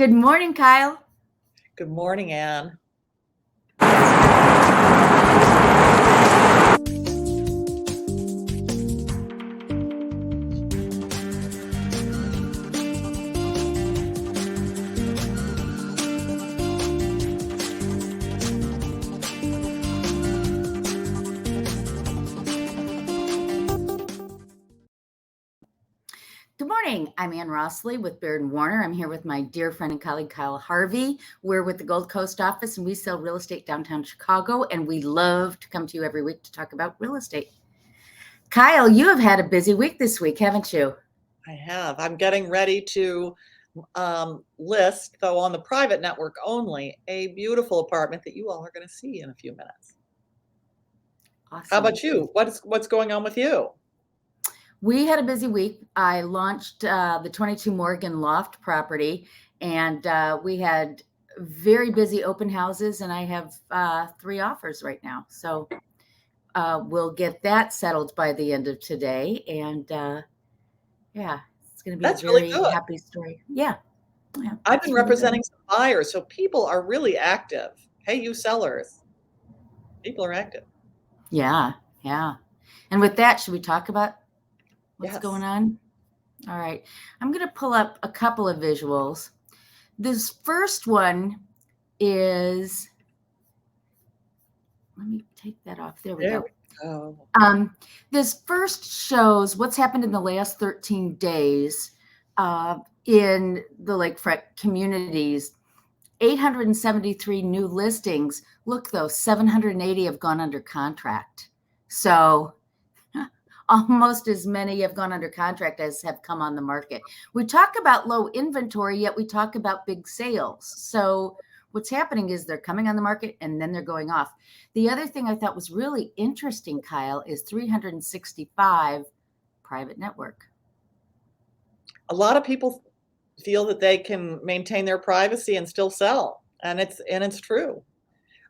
Good morning, Kyle. Good morning, Anne. Good morning. I'm Ann Rossley with Baird Warner. I'm here with my dear friend and colleague, Kyle Harvey. We're with the Gold Coast office and we sell real estate downtown Chicago, and we love to come to you every week to talk about real estate. Kyle, you have had a busy week this week, haven't you? I have. I'm getting ready to list, though on the private network only, a beautiful apartment that you all are going to see in a few minutes. Awesome. How about you? What's going on with you? We had a busy week. I launched the 22 Morgan Loft property, and we had very busy open houses, and I have 3 offers right now. So we'll get that settled by the end of today. And yeah, it's going to be That's a really very good. happy story. Yeah. I've been representing some buyers, so people are really active. Hey, you sellers, people are active. Yeah. And with that, should we talk about what's Yes. going on? All right. I'm going to pull up a couple of visuals. This first one is, let me take that off. There we go. This first shows what's happened in the last 13 days in the lakefront communities. 873 new listings. Look, though, 780 have gone under contract. So almost as many have gone under contract as have come on the market. We talk about low inventory, yet we talk about big sales. So what's happening is they're coming on the market and then they're going off. The other thing I thought was really interesting, Kyle, is 365 private network. A lot of people feel that they can maintain their privacy and still sell, and it's true.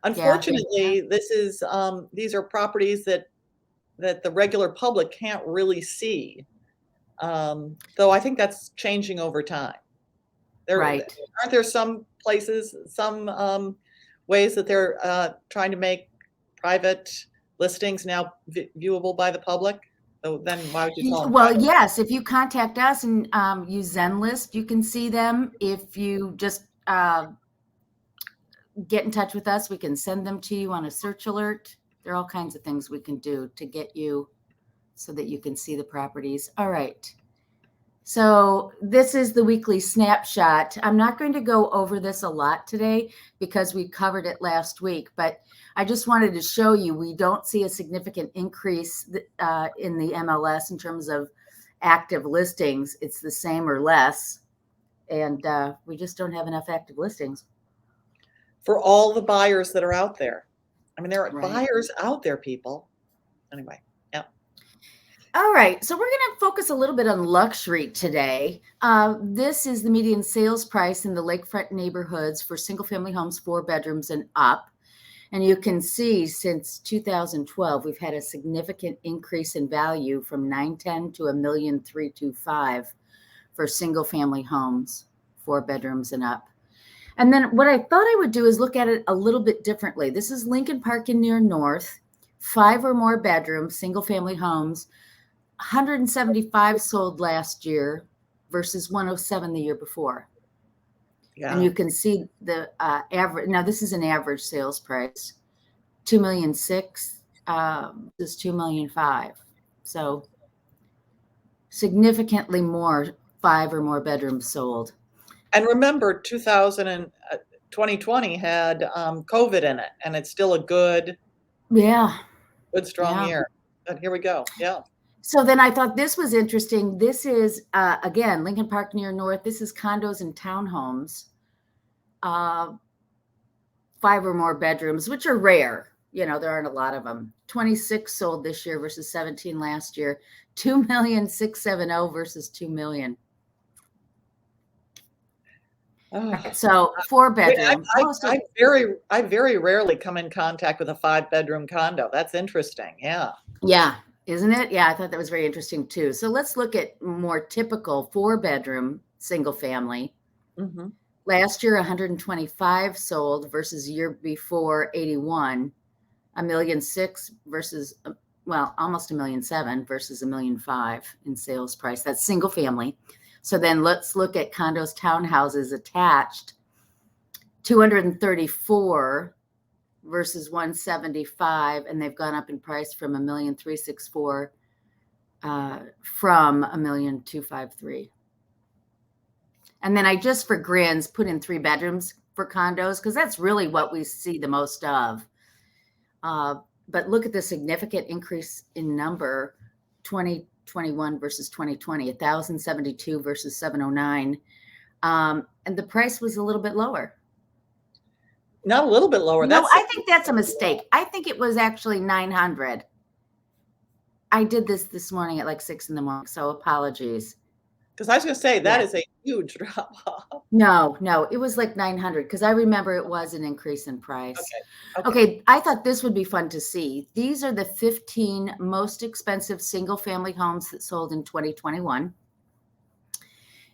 Unfortunately, these are properties that the regular public can't really see. Though I think that's changing over time. Right. Aren't there some places, some ways that they're trying to make private listings now viewable by the public? So then why would you call them private? Yes, if you contact us and use Zenlist, you can see them. If you just get in touch with us, we can send them to you on a search alert. There are all kinds of things we can do to get you so that you can see the properties. All right. So this is the weekly snapshot. I'm not going to go over this a lot today because we covered it last week, but I just wanted to show you we don't see a significant increase in the MLS in terms of active listings. It's the same or less, and we just don't have enough active listings. For all the buyers that are out there. I mean, there are buyers out there, people. Anyway, yeah. All right, so we're going to focus a little bit on luxury today. This is the median sales price in the lakefront neighborhoods for single-family homes, 4 bedrooms and up. And you can see since 2012, we've had a significant increase in value from $910,000 to $1,325,000 for single-family homes, 4 bedrooms and up. And then what I thought I would do is look at it a little bit differently. This is Lincoln Park in Near North, 5 or more bedrooms, single-family homes. 175 sold last year versus 107 the year before. Yeah. And you can see the average. Now, this is an average sales price, $2,600,000 is $2,500,000. So significantly more 5 or more bedrooms sold. And remember, 2020 had COVID in it, and it's still a good, strong year. But here we go. Yeah. So then I thought this was interesting. This is, again, Lincoln Park Near North. This is condos and townhomes, 5 or more bedrooms, which are rare. You know, there aren't a lot of them. 26 sold this year versus 17 last year. 2,670,000 versus 2 million. So 4 bedroom. I very rarely come in contact with a 5-bedroom condo. That's interesting. Yeah. Yeah. Isn't it? Yeah, I thought that was very interesting too. So let's look at more typical 4-bedroom single family. Last year, 125 sold versus year before 81, 1,600,000 versus, well, almost 1,700,000 versus 1,500,000 in sales price. That's single family. So then let's look at condos, townhouses attached. 234 versus 175, and they've gone up in price from 1,364 from 1,253. And then I just for grins put in 3 bedrooms for condos because that's really what we see the most of. But look at the significant increase in number, 2021 versus 2020, 1,072 versus 709. And the price was a little bit lower. Not a little bit lower. No, I think that's a mistake. I think it was actually 900. I did this morning at like 6 a.m, so apologies. Because I was going to say that is a huge drop off. No, it was like 900 because I remember it was an increase in price. Okay, I thought this would be fun to see. These are the 15 most expensive single family homes that sold in 2021.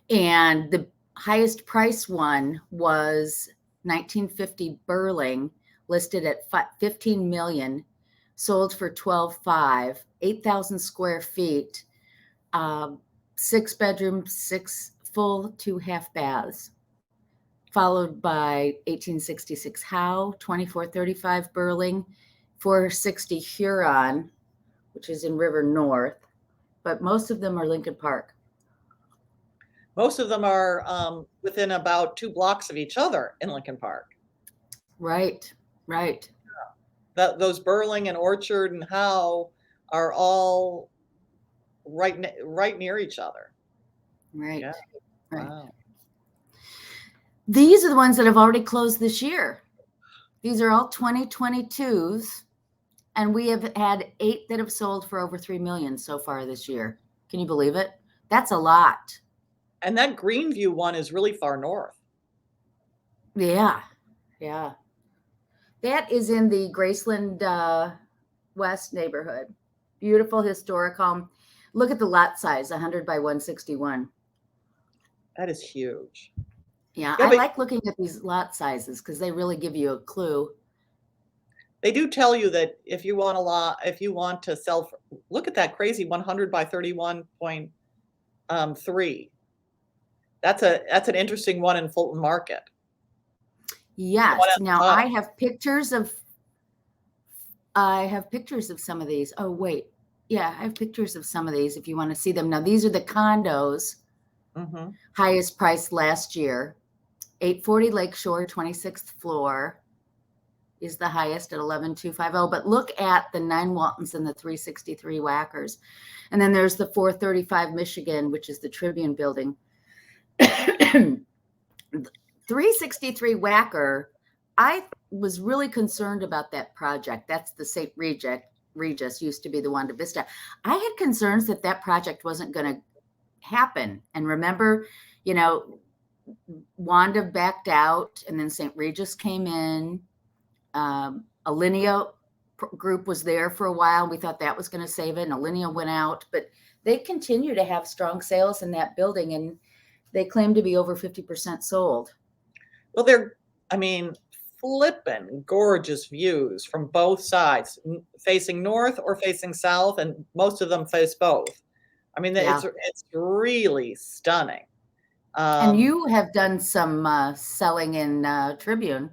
And the highest price one was 1950 Burling, listed at 15 million, sold for 12.5, 8,000 square feet, 6 bedrooms, 6 full, 2 half baths, followed by 1866 Howe, 2435 Burling, 460 Huron, which is in River North, but most of them are Lincoln Park. Most of them are within about 2 blocks of each other in Lincoln Park. Right. Yeah. Those Burling and Orchard and Howe are all right near each other. Right. Yeah. Right. Wow. These are the ones that have already closed this year. These are all 2022s, and we have had 8 that have sold for over 3 million so far this year. Can you believe it? That's a lot. And that Greenview one is really far north. Yeah. That is in the Graceland West neighborhood. Beautiful historic home. Look at the lot size, 100 by 161. That is huge. Yeah, I like looking at these lot sizes because they really give you a clue. They do tell you that if you want to sell, look at that crazy 100 by 31.3. That's an interesting one in Fulton Market. Yes. Now I have pictures of some of these. Oh, wait. Yeah, I have pictures of some of these if you want to see them. Now, these are the condos. Mm-hmm. Highest price last year. 840 Lakeshore, 26th floor is the highest at 11,250. But look at the 9 Waltons and the 363 Whackers. And then there's the 435 Michigan, which is the Tribune building. 363 Whacker, I was really concerned about that project. That's the St. Regis, used to be the Wanda Vista. I had concerns that project wasn't going to happen. And remember, Wanda backed out, and then St. Regis came in. Alinea group was there for a while. We thought that was going to save it, and Alinea went out. But they continue to have strong sales in that building, and they claim to be over 50% sold. Well, they're, flippin' gorgeous views from both sides, facing north or facing south, and most of them face both. It's really stunning. And you have done some selling in Tribune.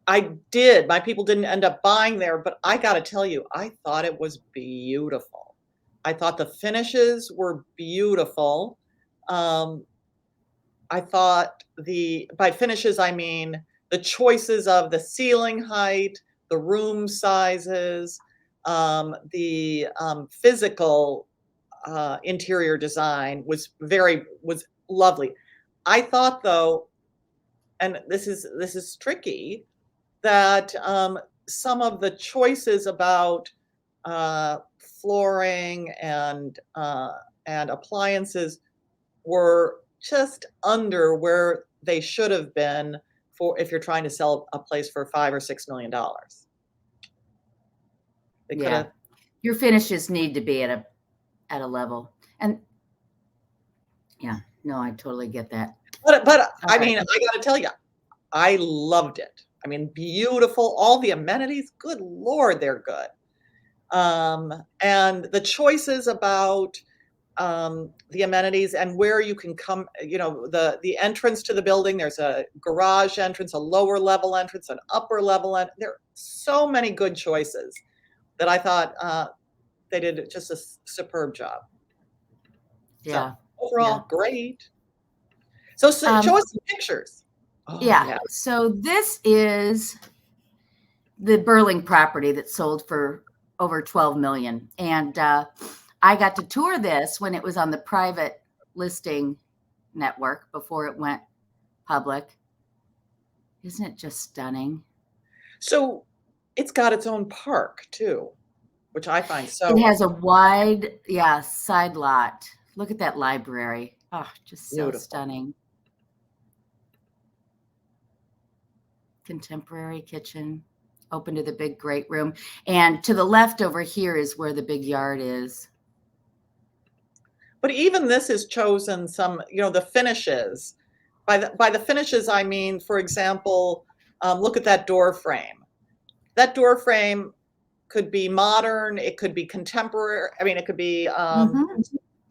I did. My people didn't end up buying there, but I got to tell you, I thought it was beautiful. I thought the finishes were beautiful. I thought by finishes, I mean the choices of the ceiling height, the room sizes, the physical interior design was lovely. I thought, though, and this is tricky, that some of the choices about flooring and appliances were just under where they should have been for if you're trying to sell a place for $5 or $6 million. Your finishes need to be at a level, and I totally get that. But All I right. mean, I got to tell you, I loved it. I mean, beautiful, all the amenities. Good Lord, they're good. And the choices about the amenities and where you can come, the entrance to the building, there's a garage entrance, a lower level entrance, an upper level entrance. There are so many good choices that I thought they did just a superb job. So Yeah. Yeah. overall, great. So show Um, us some pictures. Oh yeah. yeah. So this is the Burling property that sold for over 12 million. And I got to tour this when it was on the private listing network before it went public. Isn't it just stunning? So it's got its own park too, which I find It so has a wide, side lot. Look at that library. Oh, just so beautiful. stunning. Contemporary kitchen, open to the big great room. And to the left over here is where the big yard is. But even this has chosen some, the finishes. By the finishes, I mean, for example, look at that door frame. That door frame could be modern, it could be contemporary. I mean, it could be Mm-hmm.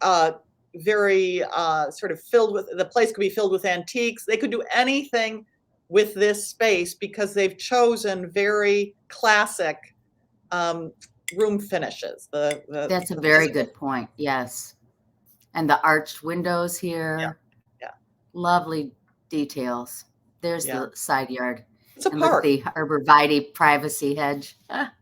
uh, very sort of the place could be filled with antiques. They could do anything with this space because they've chosen very classic room finishes. That's a The very physical, good point. Yes. And the arched windows yeah, here. yeah, Lovely details. There's yeah. the side yard. It's a And look at park. the arborvitae privacy hedge. Ah,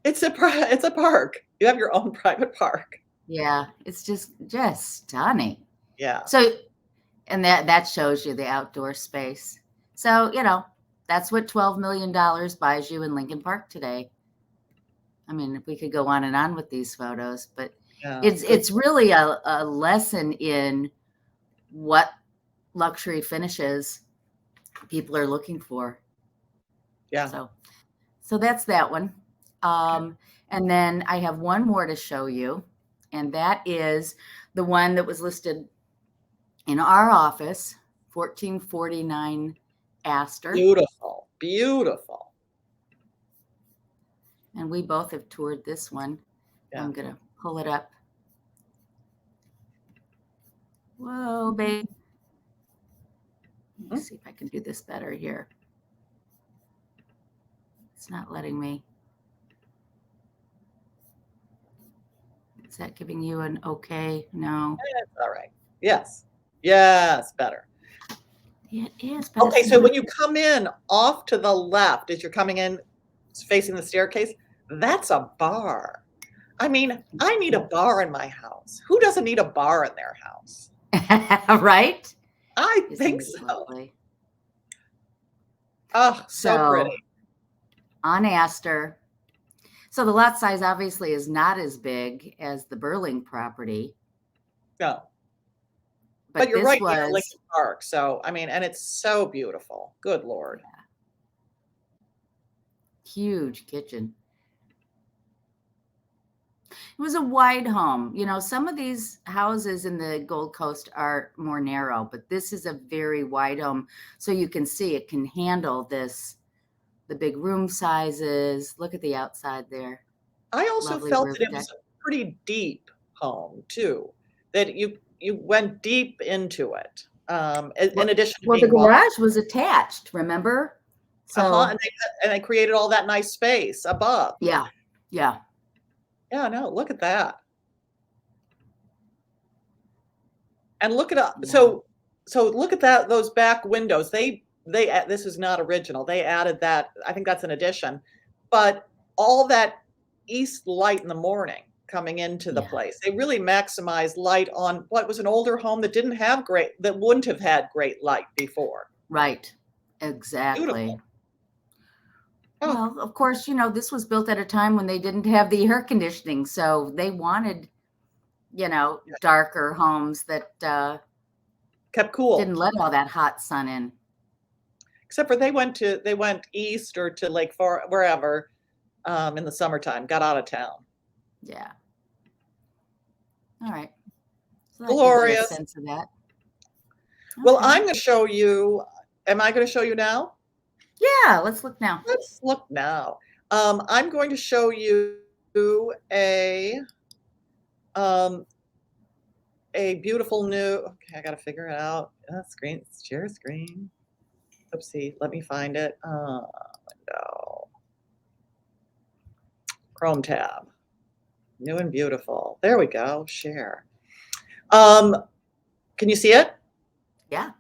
It's a park. You have your own private park. yeah, it's just stunning. Yeah. So, and that shows you the outdoor space. So, that's what $12 million buys you in Lincoln Park today. I mean, we could go on and on with these photos, but Yeah. it's really a lesson in what luxury finishes people are looking for. Yeah. So that's that one. Okay. And then I have one more to show you, and that is the one that was listed in our office, 1449 Astor. Beautiful. Beautiful. And we both have toured this one. Yeah. I'm going to pull it up. Whoa, babe. Let me see if I can do this better here. It's not letting me. Is that giving you an okay? No. It's all right. Yes. Yes, better. It is, but Okay, it's so not. when you come in off to the left, as you're coming in facing the staircase, that's a bar. I mean, I need a bar in my house. Who doesn't need a bar in their house? Right? I Isn't think it so. lovely? Oh, so pretty. On Astor. So the lot size obviously is not as big as the Burling property. No. But But you're this right near was Lincoln Park. So, I mean, and it's so beautiful. Good Lord. huge kitchen. It was a wide home. Some of these houses in the Gold Coast are more narrow, but this is a very wide home. So you can see it can handle the big room sizes. Look at the outside there. I also Lovely felt roof that it deck. was a pretty deep home too, that you went deep into it. In addition to Well, the being wide. garage was attached, remember? So And they created all that nice space above. yeah. Yeah, no, look at that. And look at Yeah. so look at those back windows. This is not original. They added that. I think that's an addition. But all that east light in the morning coming into the Yeah. place. They really maximized light on what was an older home that wouldn't have had great light before. Right. Exactly. Beautiful. Oh, Well, of course, this was built at a time when they didn't have the air conditioning. So they wanted, darker homes that kept cool. didn't let all that hot sun in. Except for they went east or to Lake Forest, wherever, in the summertime, got out of town. Yeah. All right. So that gives you a Glorious. sense of that. Well, Okay. I'm going to show you. Am I going to show you now? Yeah, let's look now. Let's look now. I'm going to show you a um, a beautiful new. Okay, I got to figure it out. Screen, share screen. Oopsie, let me find it. No. Chrome tab. New and beautiful. There we go. Share. Can you see it? Yeah.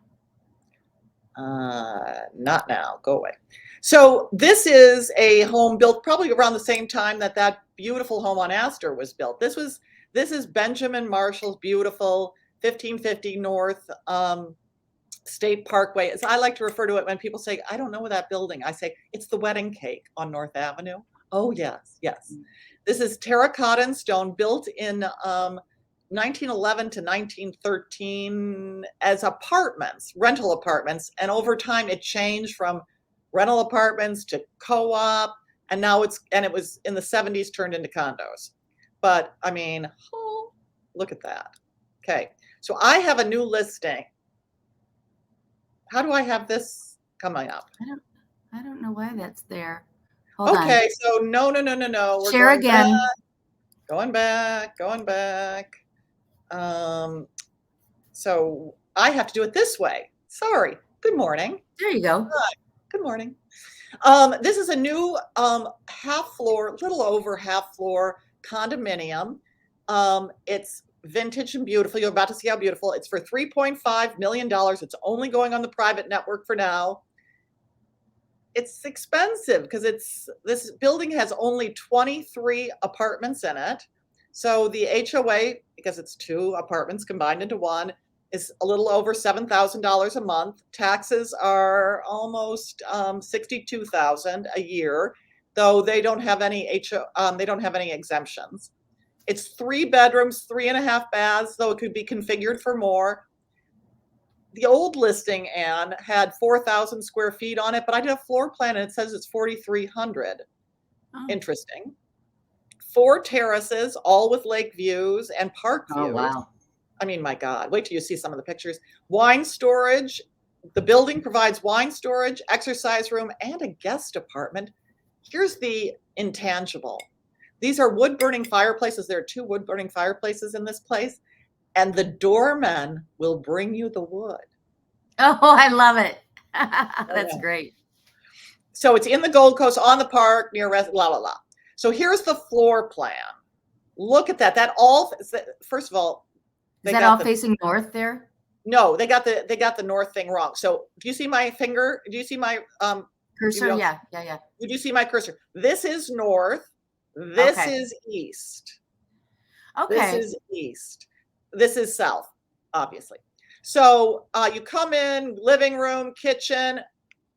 Not now. Go away. So this is a home built probably around the same time that that beautiful home on Astor was built. This is Benjamin Marshall's beautiful 1550 North State Parkway. As I like to refer to it when people say, I don't know that building. I say, it's the wedding cake on North Avenue. Oh, yes, yes. This is terracotta and stone, built in 1911 to 1913 as apartments, rental apartments. And over time it changed from rental apartments to co-op. And now it was in the 70s turned into condos. But I mean, oh, look at that. Okay, so I have a new listing. How do I have this coming up? I don't know why that's there. Hold on. Okay, so no. We're Share going again. Going back. So I have to do it this way. Sorry. Good morning. There you go. Hi. Good morning. This is a new half floor, little over half floor condominium. It's vintage and beautiful. You're about to see how beautiful. It's for $3.5 million. It's only going on the private network for now. It's expensive because this building has only 23 apartments in it. So the HOA, because it's two apartments combined into one, is a little over $7,000 a month. Taxes are almost $62,000 a year, though they don't have any they don't have any exemptions. It's 3 bedrooms, 3.5 baths, though it could be configured for more. The old listing, Anne, had 4,000 square feet on it, but I did a floor plan and it says it's 4,300. Oh. Interesting. 4 terraces, all with lake views and park views. Oh, wow. I mean, my God, wait till you see some of the pictures. Wine storage. The building provides wine storage, exercise room, and a guest apartment. Here's the intangible. These are wood-burning fireplaces. There are 2 wood-burning fireplaces in this place, and the doorman will bring you the wood. Oh, I love it. That's great. So it's in the Gold Coast on the park near la. So here's the floor plan. Look at that. That all, first of all, is that all facing north there? No, they got the north thing wrong. So do you see my finger? Do you see my cursor? Yeah. Did you see my cursor? This is north. This is east. Okay. This is east. This is south, obviously. So you come in, living room, kitchen.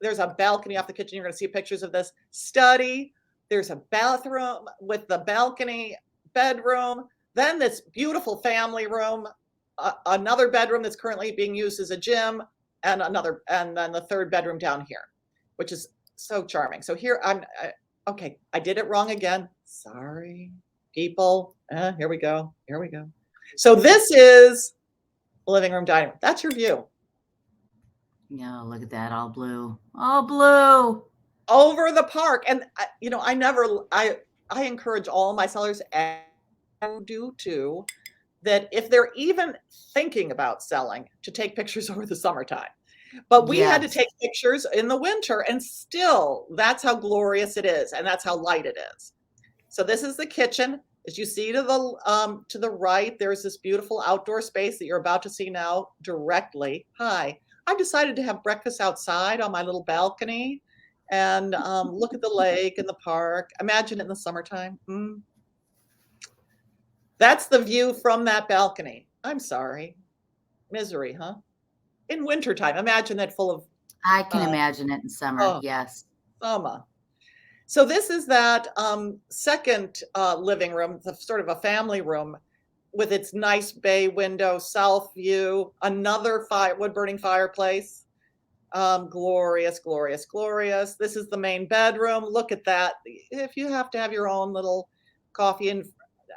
There's a balcony off the kitchen. You're going to see pictures of this. Study. There's a bathroom with the balcony, bedroom. Then this beautiful family room, another bedroom that's currently being used as a gym, and then the third bedroom down here, which is so charming. So here okay, I did it wrong again. Sorry, people. Here we go. So this is living room, dining room. That's your view. No, look at that, all blue. All blue. Over the park. And I encourage all my sellers, and do too, that if they're even thinking about selling, to take pictures over the summertime. But we had to take pictures in the winter, and still, that's how glorious it is, and that's how light it is. So this is the kitchen. As you see to the right, there's this beautiful outdoor space that you're about to see now directly. Hi, I've decided to have breakfast outside on my little balcony and look at the lake and the park. Imagine it in the summertime. That's the view from that balcony. I'm sorry. Misery, huh? In wintertime, imagine that full of... I can imagine it in summer, yes. Summer. So this is that second living room, sort of a family room with its nice bay window, south view, another wood-burning fireplace. Glorious, glorious, glorious. This is the main bedroom. Look at that. If you have to have your own little coffee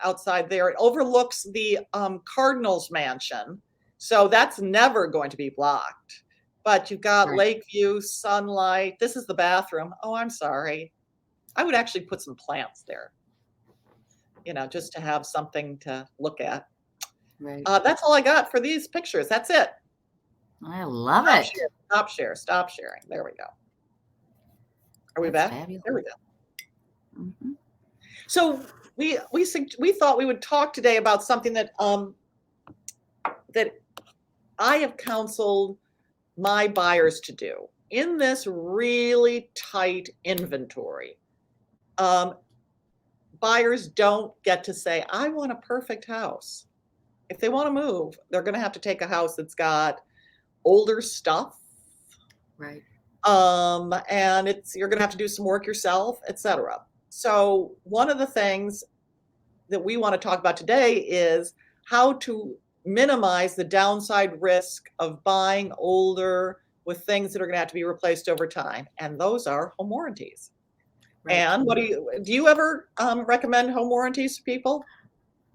outside there, it overlooks the Cardinals mansion. So that's never going to be blocked. But you've got Right. lake view, sunlight. This is the bathroom. Oh, I'm sorry. I would actually put some plants there, just to have something to look at. Right. That's all I got for these pictures. That's it. I love Stop it. share, stop share, stop sharing. There we go. Are we That's back? fabulous. There we go. Mhm. So we thought we would talk today about something that that I have counseled my buyers to do in this really tight inventory. Um, Buyers don't get to say, I want a perfect house. If they want to move, they're going to have to take a house that's got older stuff. Right. And you're going to have to do some work yourself, etc. So one of the things that we want to talk about today is how to minimize the downside risk of buying older with things that are going to have to be replaced over time. And those are home warranties. Right. And do you ever recommend home warranties to people?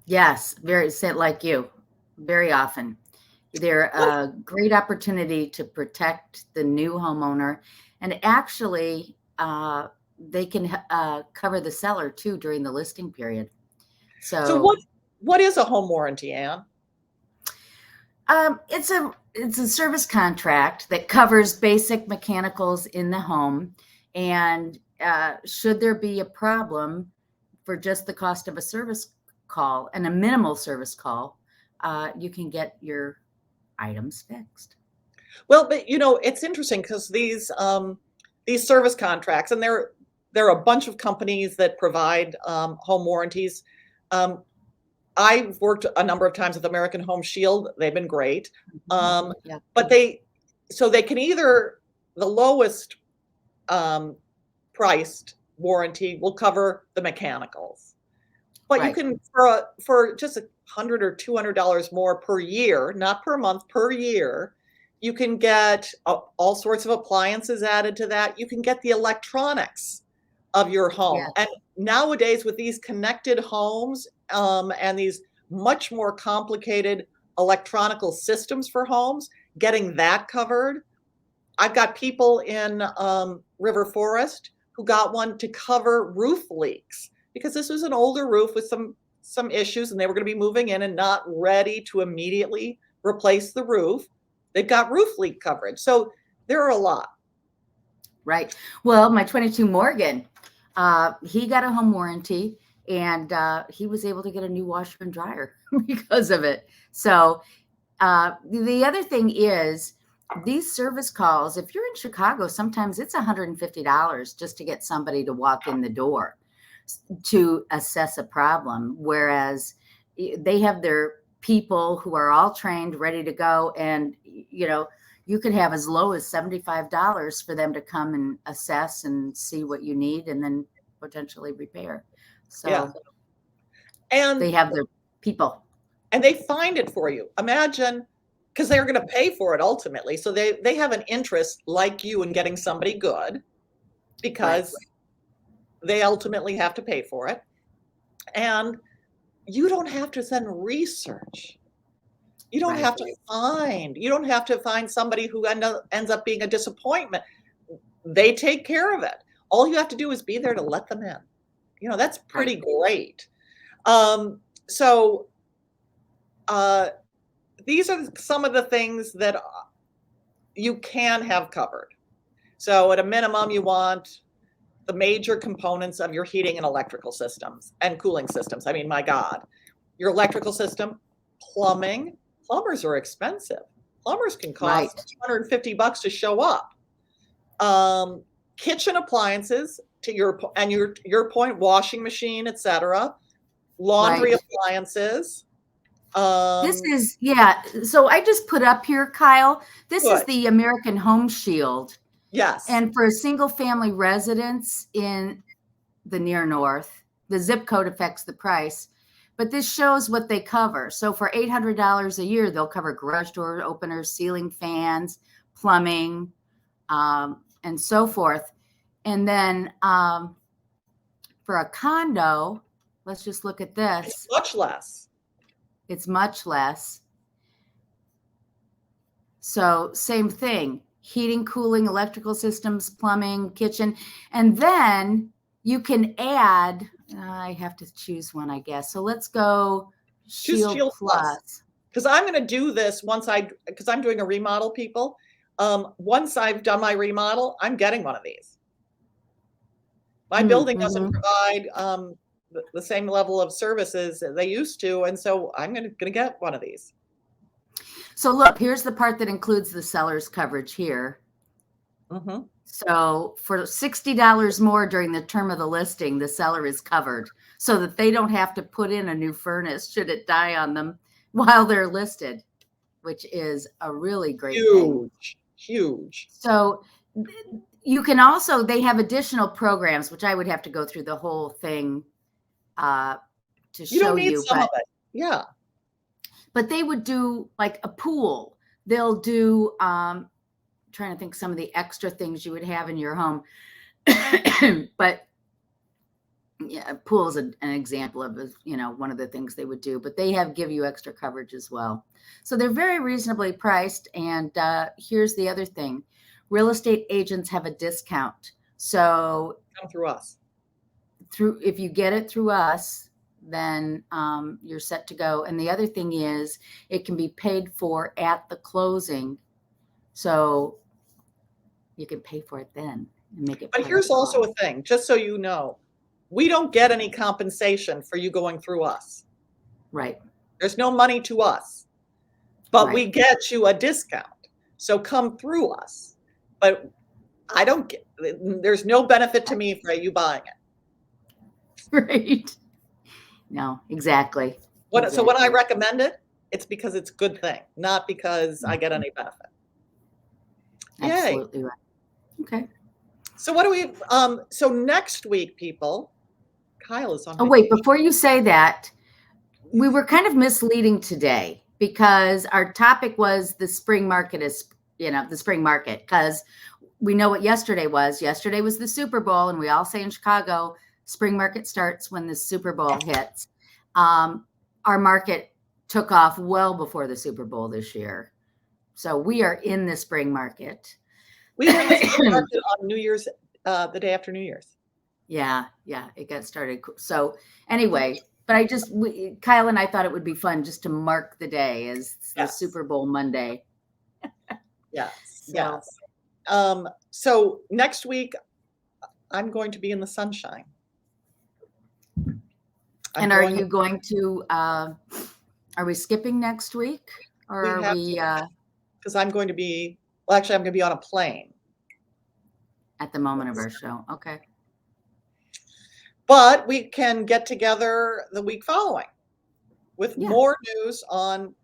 Yes, very like you, very often. They're a great opportunity to protect the new homeowner, and actually, they can cover the seller too during the listing period. So So what is a home warranty, Anne? it's a service contract that covers basic mechanicals in the home, and should there be a problem for just the cost of a service call and a minimal service call, you can get your items fixed. Well, but it's interesting because these service contracts, and there are a bunch of companies that provide home warranties. Um, I've worked a number of times with American Home Shield. They've been great. Yeah. But they can either, the lowest priced warranty will cover the mechanicals. But you Right. can, for just $100 or $200 more per year, not per month, per year, you can get all sorts of appliances added to that. You can get the electronics of your home. Yeah. And nowadays, with these connected homes and these much more complicated electronical systems for homes, getting that covered. I've got people in River Forest who got one to cover roof leaks because this was an older roof with some issues, and they were going to be moving in and not ready to immediately replace the roof. They've got roof leak coverage. So there are a lot. Right. Well, my 22 Morgan, he got a home warranty, and he was able to get a new washer and dryer because of it. So the other thing is these service calls, if you're in Chicago, sometimes it's $150 just to get somebody to walk in the door to assess a problem. Whereas they have their people who are all trained, ready to go. And, you could have as low as $75 for them to come and assess and see what you need and then potentially repair. So Yeah. And they have their people. And they find it for you. Imagine, because they're going to pay for it ultimately. So they have an interest like you in getting somebody good because they ultimately have to pay for it. And you don't have to then research. You don't have to find somebody who ends up being a disappointment. They take care of it. All you have to do is be there to let them in. That's pretty great. So these are some of the things that you can have covered. So at a minimum, you want the major components of your heating and electrical systems and cooling systems. I mean, my God, your electrical system, plumbing. Plumbers are expensive. Plumbers can cost $250 to show up. Kitchen appliances, to your point, washing machine, etc. Laundry appliances. This is, so I just put up here, Kyle, this is the American Home Shield. Yes. And for a single family residence in the near north, the zip code affects the price, but this shows what they cover. So for $800 a year, they'll cover garage door openers, ceiling fans, plumbing, and so forth. And then for a condo, let's just look at this. It's much less. It's much less. So same thing, heating, cooling, electrical systems, plumbing, kitchen. And then you can add, I have to choose one, I guess. So let's go Choose Shield Shield Plus. Plus. Because I'm going to do this because I'm doing a remodel, people. Once I've done my remodel, I'm getting one of these. My building doesn't provide the same level of services that they used to, and so I'm going to get one of these. So look, here's the part that includes the seller's coverage here. Mm-hmm. So for $60 more during the term of the listing, the seller is covered so that they don't have to put in a new furnace should it die on them while they're listed, which is a really great thing. Huge. So you can also, they have additional programs, which I would have to go through the whole thing to You show don't need you. some of it. Yeah. But they would do like a pool. They'll do, trying to think some of the extra things you would have in your home. But yeah, pool is an example of, one of the things they would do, but they give you extra coverage as well. So they're very reasonably priced. And here's the other thing. Real estate agents have a discount. So come through us. If you get it through us, then you're set to go. And the other thing is it can be paid for at the closing. So you can pay for it then and make it. But here's also a thing, just so you know, we don't get any compensation for you going through us. Right. There's no money to us, but we get you a discount. So come through us. But there's no benefit to me for you buying it. Right. No, exactly. So when I recommend it, it's because it's a good thing, not because I get any benefit. Absolutely right. Okay. So what do we, so next week, people, Kyle is on vacation. Wait, before you say that, we were kind of misleading today because our topic was the spring market the spring market, because we know what yesterday was. Yesterday was the Super Bowl, and we all say in Chicago, spring market starts when the Super Bowl hits. Our market took off well before the Super Bowl this year. So we are in the spring market. We were in the spring market on New Year's, the day after New Year's. Yeah, it got started. So anyway, but Kyle and I thought it would be fun just to mark the day as the Super Bowl Monday. Yes. So next week, I'm going to be in the sunshine. And are you going to, are we skipping next week? Or are we? Because I'm going to be, I'm going to be on a plane. At the moment of our show. Okay. But we can get together the week following with more news on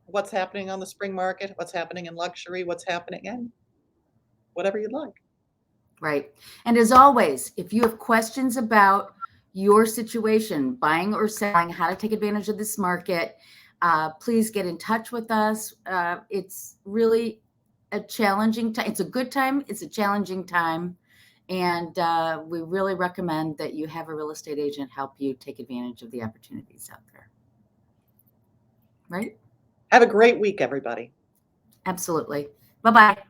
what's happening on the spring market, what's happening in luxury, what's happening in whatever you'd like. Right. And as always, if you have questions about your situation, buying or selling, how to take advantage of this market, please get in touch with us. It's really a challenging time. It's a good time. It's a challenging time. And we really recommend that you have a real estate agent help you take advantage of the opportunities out there. Right? Have a great week, everybody. Absolutely. Bye-bye.